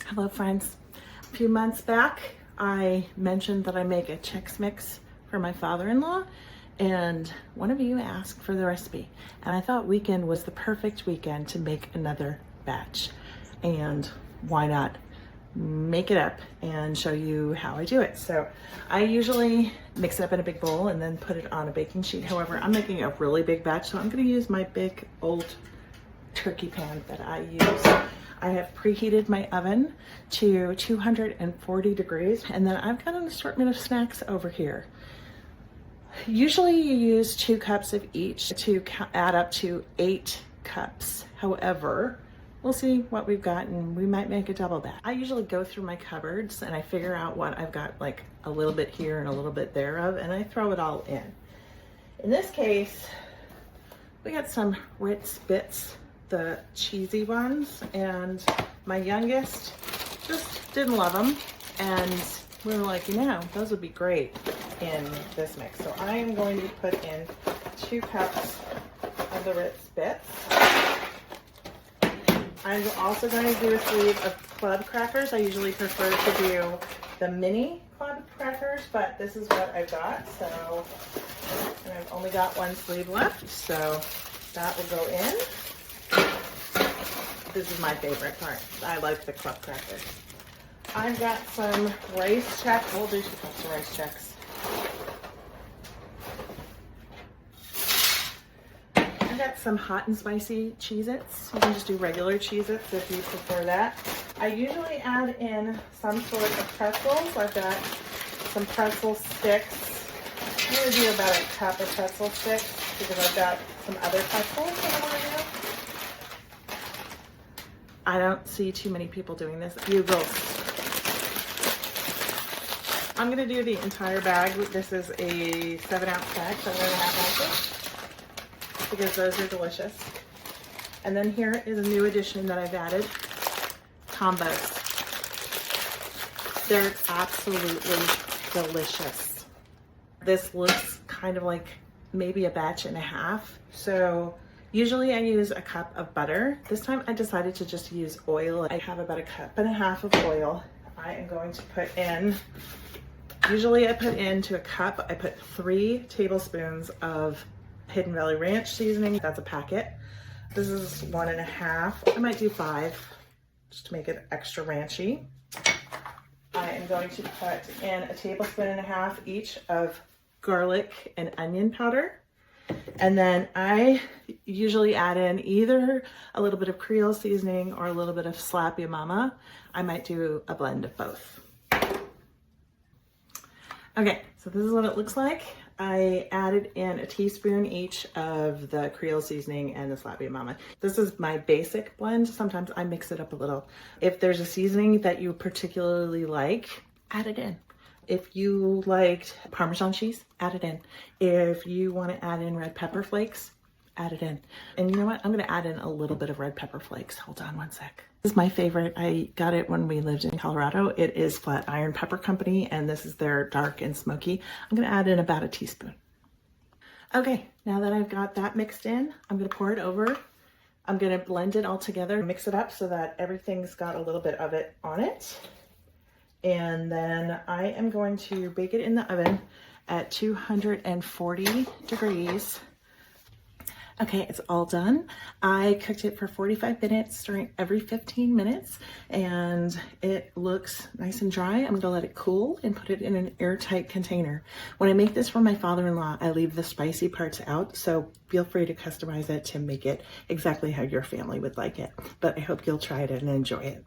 Hello friends. A few months back I mentioned that I make a Chex mix for my father-in-law, and one of you asked for the recipe, and I thought weekend was the perfect weekend to make another batch, and why not make it up and show you how I do it. So I usually mix it up in a big bowl and then put it on a baking sheet. However, I'm making a really big batch, so I'm going to use my big old turkey pan that I use. I have preheated my oven to 240 degrees, and then I've got an assortment of snacks over here. Usually you use 2 cups of each to add up to 8 cups. However, we'll see what we've got and we might make a double batch. I usually go through my cupboards and I figure out what I've got, like a little bit here and a little bit there of, and I throw it all in. In this case, we got some Ritz bits, the cheesy ones, and my youngest just didn't love them, and we were like, you know, those would be great in this mix. So I am going to put in 2 cups of the Ritz bits. I'm also going to do a sleeve of club crackers. I usually prefer to do the mini club crackers, but this is what I've got. So, and I've only got 1 sleeve left, so that will go in. This is my favorite part. I like the club crackers. I've got some rice Chex. We'll do 2 cups of rice Chex. I've got some hot and spicy Cheezits. You can just do regular Cheezits if you prefer that. I usually add in some sort of pretzels. I've got some pretzel sticks. I'm going to do about 1 cup of pretzel sticks because I've got some other pretzels that I want to do. I don't see too many people doing this. Bugles. I'm going to do the entire bag. This is a 7-ounce bag, 7.5 ounces, because those are delicious. And then here is a new addition that I've added, combos. They're absolutely delicious. This looks kind of like maybe a batch and a half. So usually I use 1 cup of butter. This time I decided to just use oil. I have about 1.5 cups of oil. I am going to put in, usually I put into 1 cup, I put 3 tablespoons of Hidden Valley Ranch seasoning. That's a packet. This is 1.5. I might do 5 just to make it extra ranchy. I am going to put in 1.5 tablespoons each of garlic and onion powder. And then I usually add in either a little bit of Creole Seasoning or a little bit of Slappy Mama. I might do a blend of both. Okay, so this is what it looks like. I added in 1 teaspoon each of the Creole Seasoning and the Slappy Mama. This is my basic blend. Sometimes I mix it up a little. If there's a seasoning that you particularly like, add it in. If you liked Parmesan cheese, add it in. If you want to add in red pepper flakes, add it in. And you know what? I'm going to add in a little bit of red pepper flakes. Hold on 1 sec. This is my favorite. I got it when we lived in Colorado. It is Flatiron Pepper Company, and this is their dark and smoky. I'm going to add in about 1 teaspoon. Okay, now that I've got that mixed in, I'm going to pour it over. I'm going to blend it all together, mix it up so that everything's got a little bit of it on it. And then I am going to bake it in the oven at 240 degrees. Okay, it's all done. I cooked it for 45 minutes, stirring every 15 minutes, and it looks nice and dry. I'm gonna let it cool and put it in an airtight container. When I make this for my father-in-law, I leave the spicy parts out, so feel free to customize it to make it exactly how your family would like it. But I hope you'll try it and enjoy it.